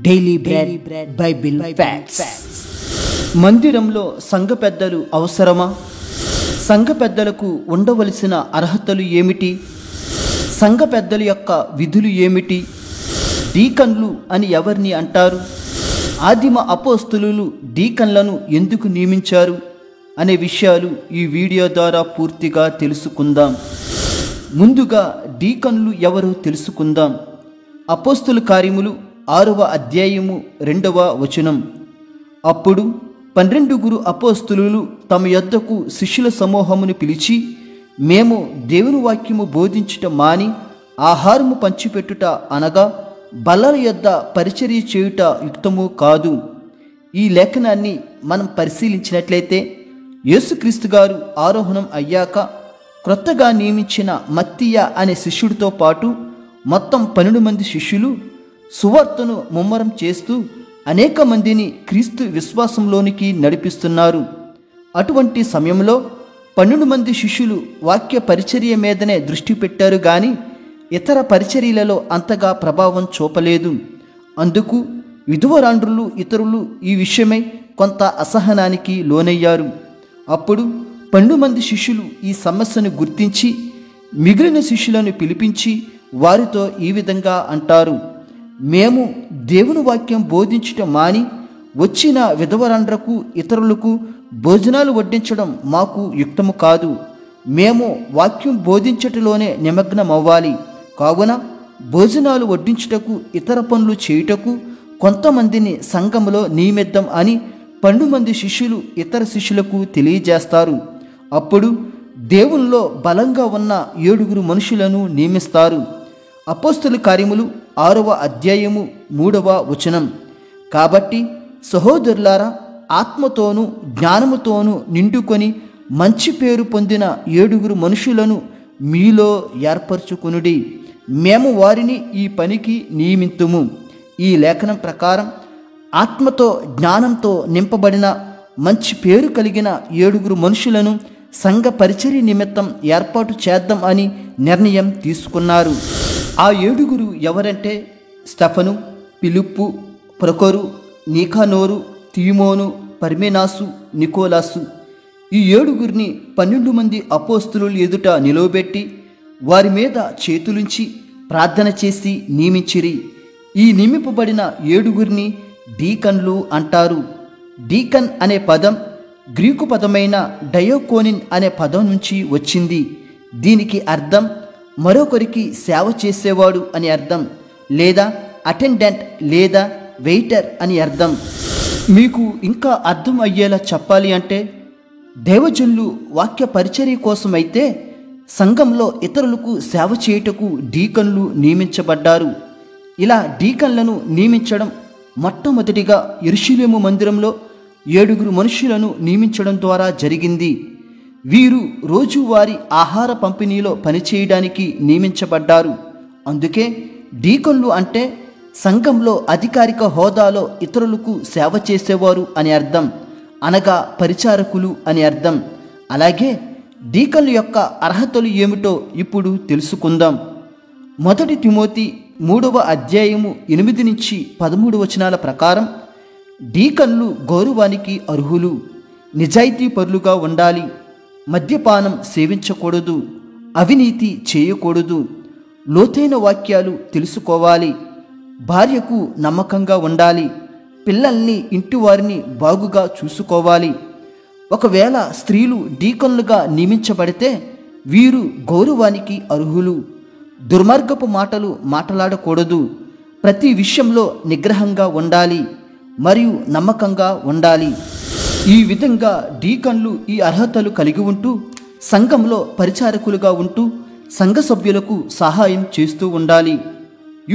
Daily bread Bible facts. మందిరంలో సంఘ పెద్దలు అవసరమా? సంఘ పెద్దలకు ఉండవలసిన అర్హతలు ఏమిటి? సంఘ పెద్దల యొక్క విధులు ఏమిటి? డీకన్లు అని ఎవరిని అంటారు? ఆదిమ అపోస్తలులు డీకన్లను ఎందుకు నియమించారు అనే విషయాలు ఈ వీడియో ద్వారా పూర్తిగా తెలుసుకుందాం. ముందుగా డీకన్లు ఎవరో తెలుసుకుందాం. అపోస్తల కార్యములు 6వ అధ్యాయము 2వ వచనం. అప్పుడు 12 అపోస్తలులు తమ యొద్దకు శిష్యుల సమూహమును పిలిచి, మేము దేవుని వాక్యము బోధించుట మాని ఆహారము పంచిపెట్టుట అనగా బల్లల యొద్ద పరిచర్య చేయుట యుక్తము కాదు. ఈ లేఖనాన్ని మనం పరిశీలించినట్లయితే యేసుక్రీస్తు గారు ఆరోహణం అయ్యాక క్రొత్తగా నియమించిన మత్తీయ అనే శిష్యుడితో పాటు మొత్తం 12 మంది శిష్యులు సువార్తను ముమ్మరం చేస్తూ అనేక మందిని క్రీస్తు విశ్వాసంలోనికి నడిపిస్తున్నారు. అటువంటి సమయంలో 12 మంది శిష్యులు వాక్య పరిచర్య మీదనే దృష్టి పెట్టారు కానీ ఇతర పరిచర్యలలో అంతగా ప్రభావం చూపలేదు. అందుకు విధవరాండ్రులు ఇతరులు ఈ విషయమై కొంత అసహనానికి లోనయ్యారు. అప్పుడు 12 మంది శిష్యులు ఈ సమస్యను గుర్తించి మిగిలిన శిష్యులను పిలిపించి వారితో ఈ విధంగా అంటారు, మేము దేవుని వాక్యం బోధించటం మాని వచ్చిన విధవరాండ్రకు ఇతరులకు భోజనాలు వడ్డించడం మాకు యుక్తము కాదు. మేము వాక్యం బోధించటలోనే నిమగ్నమవ్వాలి. కావున భోజనాలు వడ్డించుటకు ఇతర పనులు చేయుటకు కొంతమందిని సంఘములో నియమిద్దాం అని 12 మంది శిష్యులు ఇతర శిష్యులకు తెలియజేస్తారు. అప్పుడు దేవునిలో బలంగా ఉన్న 7 మనుషులను నియమిస్తారు. అపోస్తల కార్యములు 6వ అధ్యాయము 3వ వచనం. కాబట్టి సహోదరులారా, ఆత్మతోనూ జ్ఞానముతోనూ నిండుకొని మంచి పేరు పొందిన 7 మనుషులను మీలో ఏర్పరచుకునుడి. మేము వారిని ఈ పనికి నియమింతుము. ఈ లేఖనం ప్రకారం ఆత్మతో జ్ఞానంతో నింపబడిన మంచి పేరు కలిగిన 7 మనుషులను సంఘ పరిచర్య నిమిత్తం ఏర్పాటు చేద్దాం అని నిర్ణయం తీసుకున్నారు. ఆ 7 ఎవరంటే స్తెఫను, ఫిలిప్పు, ప్రొకొరు, నీకానోరు, తీమోను, పర్మెనాసు, నికోలాసు. ఈ 7 12 మంది అపోస్తలుల ఎదుట నిలవబెట్టి వారి మీద చేతులుంచి ప్రార్థన చేసి నియమించిరి. ఈ నియమింపబడిన 7 డీకన్లు అంటారు. డీకన్ అనే పదం గ్రీకు పదమైన డయోకోనిన్ అనే పదం నుంచి వచ్చింది. దీనికి అర్థం మరొకరికి సేవ చేసేవాడు అని అర్థం, లేదా అటెండెంట్ లేదా వెయిటర్ అని అర్థం. మీకు ఇంకా అర్థం అయ్యేలా చెప్పాలి అంటే దైవజనులు వాక్య పరిచర్య కోసమైతే సంఘంలో ఇతరులకు సేవ చేయుటకు డీకన్లు నియమించబడ్డారు. ఇలా డీకన్లను నియమించడం మొట్టమొదటిగా యెరూషలేము మందిరంలో 7 మనుషులను నియమించడం ద్వారా జరిగింది. వీరు రోజువారీ ఆహార పంపిణీలో పనిచేయడానికి నియమించబడ్డారు. అందుకే డీకన్లు అంటే సంఘంలో అధికారిక హోదాలో ఇతరులకు సేవ చేసేవారు అని అర్థం, అనగా పరిచారకులు అని అర్థం. అలాగే డీకన్ల యొక్క అర్హతలు ఏమిటో ఇప్పుడు తెలుసుకుందాం. 1 తిమోతి 3వ అధ్యాయము 8 నుంచి 13 వచనాల ప్రకారం డీకన్లు గౌరవానికి అర్హులు, నిజాయితీ పరులుగా ఉండాలి, మద్యపానం సేవించకూడదు, అవినీతి చేయకూడదు, లోతైన వాక్యాలు తెలుసుకోవాలి, భార్యకు నమ్మకంగా ఉండాలి, పిల్లల్ని ఇంటివారిని బాగుగా చూసుకోవాలి. ఒకవేళ స్త్రీలు డీకన్లుగా నియమించబడితే వీరు గౌరవానికి అర్హులు. దుర్మార్గపు మాటలు మాట్లాడకూడదు, ప్రతి విషయంలో నిగ్రహంగా ఉండాలి మరియు నమ్మకంగా ఉండాలి. ఈ విధంగా డీకన్లు ఈ అర్హతలు కలిగి ఉంటూ సంఘంలో పరిచారకులుగా ఉంటూ సంఘ సభ్యులకు సహాయం చేస్తూ ఉండాలి.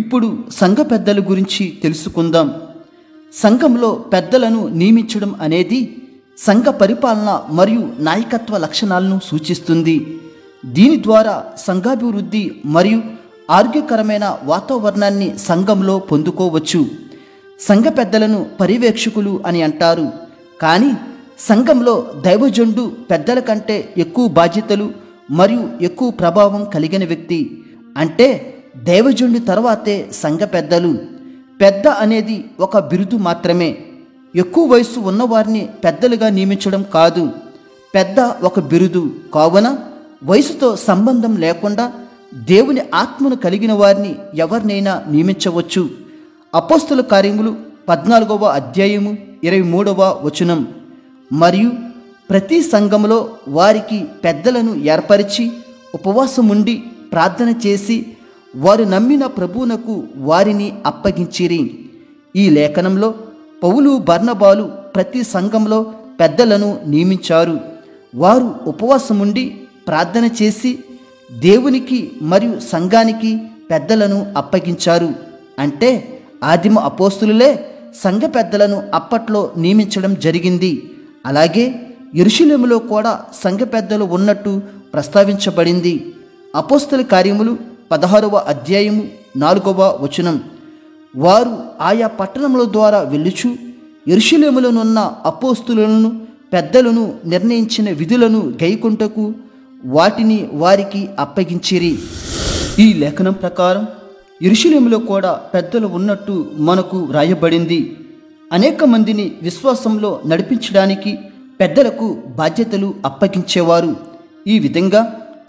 ఇప్పుడు సంఘ పెద్దల గురించి తెలుసుకుందాం. సంఘంలో పెద్దలను నియమించడం అనేది సంఘ పరిపాలన మరియు నాయకత్వ లక్షణాలను సూచిస్తుంది. దీని ద్వారా సంఘాభివృద్ధి మరియు ఆరోగ్యకరమైన వాతావరణాన్ని సంఘంలో పొందుకోవచ్చు. సంఘ పెద్దలను పర్యవేక్షకులు అని అంటారు. కానీ సంఘంలో దైవజనుడు పెద్దల కంటే ఎక్కువ బాధ్యతలు మరియు ఎక్కువ ప్రభావం కలిగిన వ్యక్తి. అంటే దైవజనుడి తర్వాతే సంఘ పెద్దలు. పెద్ద అనేది ఒక బిరుదు మాత్రమే. ఎక్కువ వయసు ఉన్నవారిని పెద్దలుగా నియమించడం కాదు. పెద్ద ఒక బిరుదు కావున వయసుతో సంబంధం లేకుండా దేవుని ఆత్మను కలిగిన వారిని ఎవరినైనా నియమించవచ్చు. అపోస్తల కార్యములు 14వ అధ్యాయము 23వ వచనం. మరియు ప్రతి సంఘములో వారికి పెద్దలను ఏర్పరిచి ఉపవాసం ఉండి ప్రార్థన చేసి వారు నమ్మిన ప్రభువునకు వారిని అప్పగించిరి. ఈ లేఖనంలో పౌలు బర్నబాలు ప్రతి సంఘంలో పెద్దలను నియమించారు. వారు ఉపవాసం ఉండి ప్రార్థన చేసి దేవునికి మరియు సంఘానికి పెద్దలను అప్పగించారు. అంటే ఆదిమ అపోస్తులులే సంఘ పెద్దలను అప్పట్లో నియమించడం జరిగింది. అలాగే యెరూషలేములో కూడా సంఘ పెద్దలు ఉన్నట్టు ప్రస్తావించబడింది. అపోస్తల కార్యములు 16వ అధ్యాయము 4వ వచనం. వారు ఆయా పట్టణముల ద్వారా వెళ్ళుచు యెరూషలేములోనున్న అపోస్తులను పెద్దలను నిర్ణయించిన విధులను గైకొంటకు వాటిని వారికి అప్పగించిరి. ఈ లేఖనం ప్రకారం యెరూషలేములో కూడా పెద్దలు ఉన్నట్టు మనకు వ్రాయబడింది. అనేక మందిని విశ్వాసంలో నడిపించడానికి పెద్దలకు బాధ్యతలు అప్పగించేవారు. ఈ విధంగా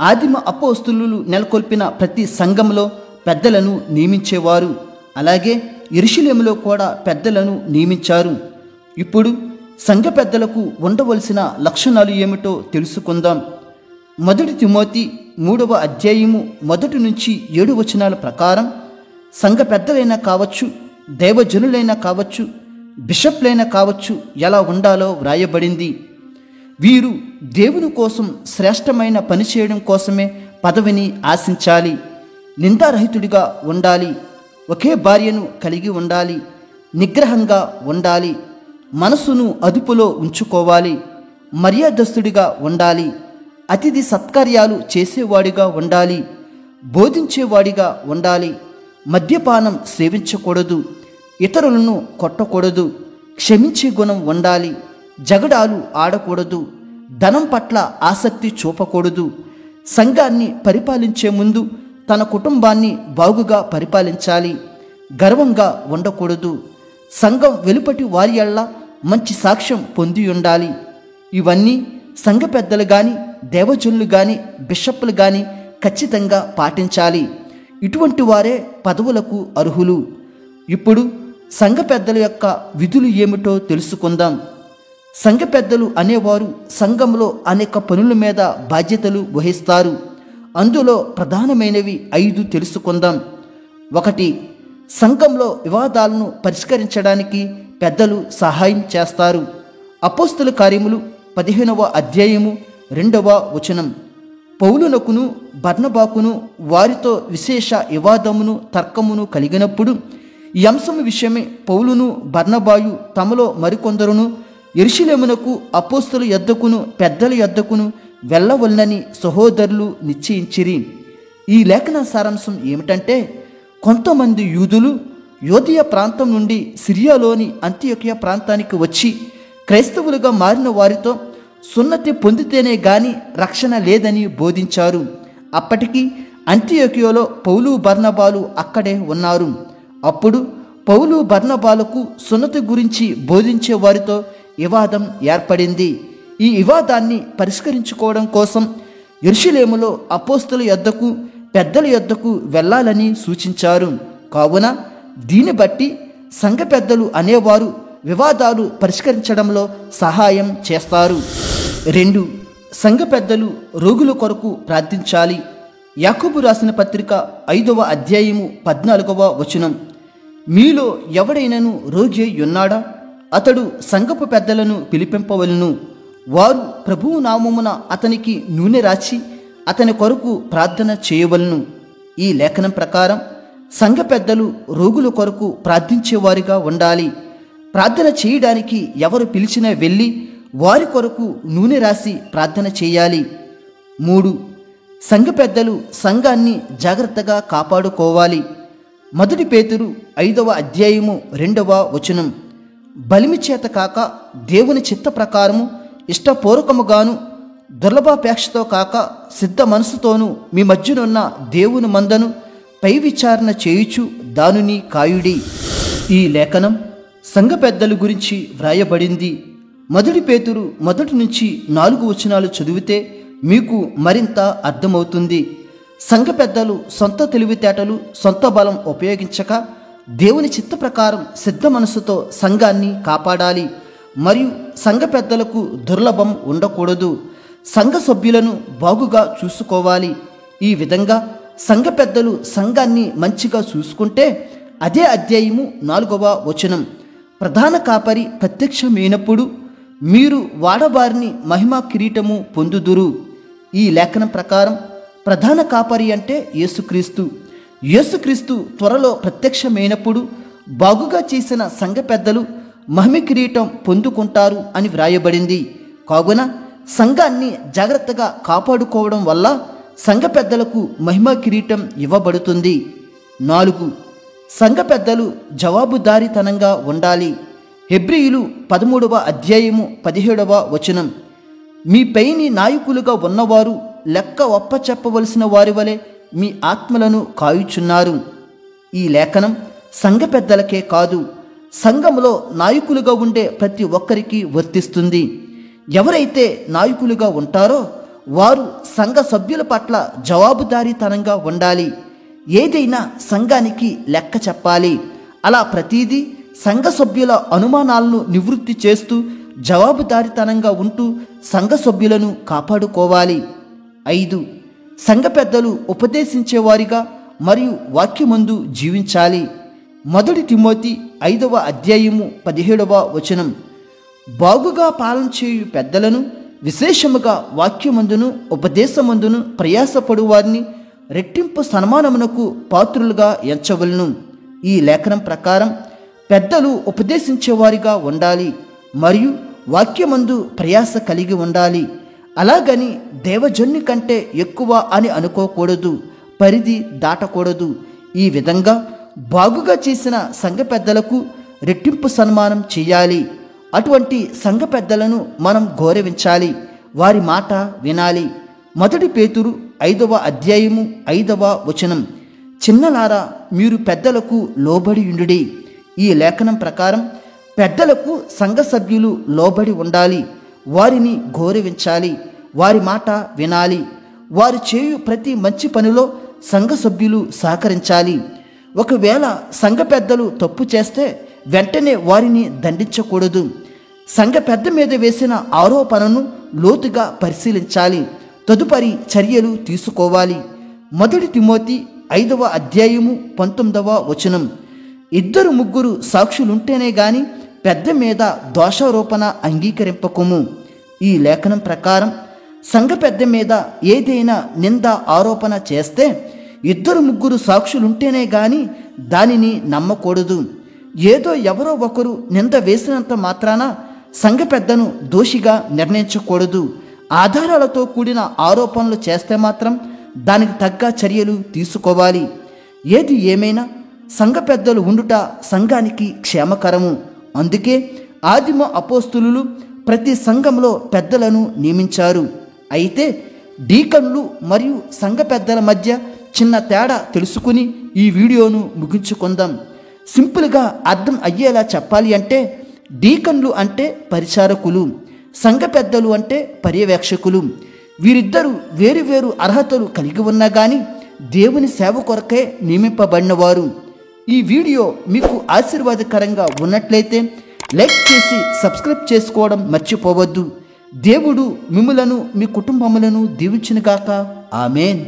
ఆదిమ అపోస్తులు నెలకొల్పిన ప్రతి సంఘంలో పెద్దలను నియమించేవారు. అలాగే యెరూషలేములో కూడా పెద్దలను నియమించారు. ఇప్పుడు సంఘ పెద్దలకు ఉండవలసిన లక్షణాలు ఏమిటో తెలుసుకుందాం. 1 తిమోతి 3వ అధ్యాయము 1 నుంచి 7 వచనాల ప్రకారం సంఘ పెద్దలైనా కావచ్చు, దైవజనులైనా కావచ్చు, బిషప్లైనా కావచ్చు ఎలా ఉండాలో వ్రాయబడింది. వీరు దేవుని కోసం శ్రేష్టమైన పని చేయడం కోసమే పదవిని ఆశించాలి. నిందారహితుడిగా ఉండాలి. ఒకే భార్యను కలిగి ఉండాలి. నిగ్రహంగా ఉండాలి. మనసును అదుపులో ఉంచుకోవాలి. మర్యాదస్తుడిగా ఉండాలి. అతిథి సత్కార్యాలు చేసేవాడిగా ఉండాలి. బోధించేవాడిగా ఉండాలి. మద్యపానం సేవించకూడదు. ఇతరులను కొట్టకూడదు. క్షమించే గుణం ఉండాలి. జగడాలు ఆడకూడదు. ధనం పట్ల ఆసక్తి చూపకూడదు. సంఘాన్ని పరిపాలించే ముందు తన కుటుంబాన్ని బాగుగా పరిపాలించాలి. గర్వంగా ఉండకూడదు. సంఘం వెలుపటి వారియల్లా మంచి సాక్ష్యం పొంది ఉండాలి. ఇవన్నీ సంఘ పెద్దలు కానీ, దేవజనులు కానీ, బిషప్లు కానీ ఖచ్చితంగా పాటించాలి. ఇటువంటి వారే పదవులకు అర్హులు. ఇప్పుడు సంఘ పెద్దల యొక్క విధులు ఏమిటో తెలుసుకుందాం. సంఘ పెద్దలు అనేవారు సంఘంలో అనేక పనుల మీద బాధ్యతలు వహిస్తారు. అందులో ప్రధానమైనవి 5 తెలుసుకుందాం. 1. సంఘంలో వివాదాలను పరిష్కరించడానికి పెద్దలు సహాయం చేస్తారు. అపోస్తల కార్యములు 15వ అధ్యాయము 2వ వచనం. పౌలునకును బర్నబాకును వారితో విశేష వివాదమును తర్కమును కలిగినప్పుడు ఈ అంశము విషయమే పౌలును బర్నబాయు తమలో మరికొందరును యెరూషలేమునకు అపోస్తల యొద్దకును పెద్దల యొద్దకును వెళ్ళవలనని సహోదరులు నిశ్చయించిరి. ఈ లేఖన సారాంశం ఏమిటంటే, కొంతమంది యూదులు యోధియ ప్రాంతం నుండి సిరియాలోని అంతియోకియ ప్రాంతానికి వచ్చి క్రైస్తవులుగా మారిన వారితో సున్నతి పొందితేనే గాని రక్షణ లేదని బోధించారు. అప్పటికి అంతియోకియలో పౌలు బర్నబాలు అక్కడే ఉన్నారు. అప్పుడు పౌలు బర్నబాలకు సున్నతి గురించి బోధించే వారితో వివాదం ఏర్పడింది. ఈ వివాదాన్ని పరిష్కరించుకోవడం కోసం యెరూషలేములో అపోస్తల యొద్దకు పెద్దల యొద్దకు వెళ్ళాలని సూచించారు. కావున దీన్ని బట్టి సంఘ పెద్దలు అనేవారు వివాదాలు పరిష్కరించడంలో సహాయం చేస్తారు. 2. సంఘ పెద్దలు రోగుల కొరకు ప్రార్థించాలి. యాకోబు రాసిన పత్రిక 5వ అధ్యాయము 14వ వచనం. మీలో ఎవడైనను రోగి ఉన్నాడా? అతడు సంఘపు పెద్దలను పిలిపింపవలను. వారు ప్రభువు నామమున అతనికి నూనె రాచి అతని కొరకు ప్రార్థన చేయవలను. ఈ లేఖనం ప్రకారం సంఘ పెద్దలు రోగుల కొరకు ప్రార్థించేవారిగా ఉండాలి. ప్రార్థన చేయడానికి ఎవరు పిలిచినా వెళ్ళి వారి కొరకు నూనె రాసి ప్రార్థన చేయాలి. 3. సంఘ పెద్దలు సంఘాన్ని జాగ్రత్తగా కాపాడుకోవాలి. 1 పేతురు 5వ అధ్యాయము 2వ వచనం. బలిమి చేత కాక దేవుని చిత్త ప్రకారము ఇష్టపూర్వకముగాను దుర్లభాపేక్షతో కాక సిద్ధ మనసుతోనూ మీ మధ్యనున్న దేవుని మందను పై విచారణ చేయుచు దానిని కాయుడి. ఈ లేఖనం సంఘ పెద్దల గురించి వ్రాయబడింది. 1 పేతురు 1 నుంచి 4 వచనాలు చదివితే మీకు మరింత అర్థమవుతుంది. సంఘ పెద్దలు సొంత తెలివితేటలు, సొంత బలం ఉపయోగించక దేవుని చిత్త ప్రకారం సిద్ధ మనసుతో సంఘాన్ని కాపాడాలి. మరియు సంఘ పెద్దలకు దుర్లభం ఉండకూడదు. సంఘ సభ్యులను బాగుగా చూసుకోవాలి. ఈ విధంగా సంఘ పెద్దలు సంఘాన్ని మంచిగా చూసుకుంటే అదే అధ్యాయము 4వ వచనం, ప్రధాన కాపరి ప్రత్యక్షమైనప్పుడు మీరు వాడబారిని మహిమా కిరీటము పొందుదురు. ఈ లేఖనం ప్రకారం ప్రధాన కాపరి అంటే యేసుక్రీస్తు. యేసుక్రీస్తు త్వరలో ప్రత్యక్షమైనప్పుడు బాగుగా చేసిన సంఘ పెద్దలు మహిమ కిరీటం పొందుకుంటారు అని వ్రాయబడింది. కావున సంఘాన్ని జాగ్రత్తగా కాపాడుకోవడం వల్ల సంఘ పెద్దలకు మహిమ కిరీటం ఇవ్వబడుతుంది. 4. సంఘ పెద్దలు జవాబుదారీతనంగా ఉండాలి. హెబ్రీయులు 13వ అధ్యాయము 17వ వచనం, మీ పైని నాయకులుగా ఉన్నవారు లెక్క ఒప్పచెప్పవలసిన వారి వలె మీ ఆత్మలను కాయుచున్నారు. ఈ లేఖనం సంఘ పెద్దలకే కాదు, సంఘములో నాయకులుగా ఉండే ప్రతి ఒక్కరికి వర్తిస్తుంది. ఎవరైతే నాయకులుగా ఉంటారో వారు సంఘ సభ్యుల పట్ల జవాబుదారీతనంగా ఉండాలి. ఏదైనా సంఘానికి లెక్క చెప్పాలి. అలా ప్రతిదీ సంఘ సభ్యుల అనుమానాలను నివృత్తి చేస్తూ జవాబుదారీతనంగా ఉంటూ సంఘ సభ్యులను కాపాడుకోవాలి. 5. సంఘ పెద్దలు ఉపదేశించేవారిగా మరియు వాక్యమందు జీవించాలి. 1 తిమోతి 5వ అధ్యాయము 17వ వచనం, బాగుగా పాలన చేయు పెద్దలను విశేషముగా వాక్యమందును ఉపదేశమందును ప్రయాసపడు వారిని రెట్టింపు సన్మానమునకు పాత్రులుగా ఎంచవలను. ఈ లేఖనం ప్రకారం పెద్దలు ఉపదేశించేవారిగా ఉండాలి మరియు వాక్యమందు ప్రయాస కలిగి ఉండాలి. అలాగని దేవజన్ని కంటే ఎక్కువ అని అనుకోకూడదు, పరిధి దాటకూడదు. ఈ విధంగా బాగుగా చేసిన సంఘ పెద్దలకు రెట్టింపు సన్మానం చేయాలి. అటువంటి సంఘ పెద్దలను మనం గౌరవించాలి, వారి మాట వినాలి. 1 పేతురు 5వ అధ్యాయము 5వ వచనం, చిన్నలారా మీరు పెద్దలకు లోబడి ఉండుడి. ఈ లేఖనం ప్రకారం పెద్దలకు సంఘ సభ్యులు లోబడి ఉండాలి, వారిని గౌరవించాలి, వారి మాట వినాలి. వారు చేయు ప్రతి మంచి పనిలో సంఘ సభ్యులు సహకరించాలి. ఒకవేళ సంఘ పెద్దలు తప్పు చేస్తే వెంటనే వారిని దండించకూడదు. సంఘ పెద్ద మీద వేసిన ఆరోపణను లోతుగా పరిశీలించాలి, తదుపరి చర్యలు తీసుకోవాలి. 1 తిమోతి 5వ అధ్యాయము 19వ వచనం, 2-3 సాక్షులుంటేనే గాని పెద్ద మీద దోషారోపణ అంగీకరింపకుము. ఈ లేఖనం ప్రకారం సంఘ పెద్ద మీద ఏదైనా నింద ఆరోపణ చేస్తే 2-3 సాక్షులుంటేనే గాని దానిని నమ్మకూడదు. ఏదో ఎవరో ఒకరు నింద వేసినంత మాత్రాన సంఘ పెద్దను దోషిగా నిర్ణయించకూడదు. ఆధారాలతో కూడిన ఆరోపణలు చేస్తే మాత్రం దానికి తగ్గ చర్యలు తీసుకోవాలి. ఏది ఏమైనా సంఘ పెద్దలు ఉండుట సంఘానికి క్షేమకరము. అందుకే ఆదిమ అపోస్తులు ప్రతి సంఘంలో పెద్దలను నియమించారు. అయితే డీకన్లు మరియు సంఘ పెద్దల మధ్య చిన్న తేడా తెలుసుకుని ఈ వీడియోను ముగించుకుందాం. సింపుల్గా అర్థం అయ్యేలా చెప్పాలి అంటే డీకన్లు అంటే పరిచారకులు, సంఘ పెద్దలు అంటే పర్యవేక్షకులు. వీరిద్దరూ వేరు అర్హతలు కలిగి ఉన్నా కానీ దేవుని సేవ కొరకే నియమింపబడినవారు. ఈ వీడియో మీకు ఆశీర్వాదకరంగా ఉన్నట్లయితే లైక్ చేసి సబ్స్క్రైబ్ చేసుకోవడం మర్చిపోవద్దు. దేవుడు మిమ్ములను మీ కుటుంబములను దీవించునుగాక. ఆమేన్.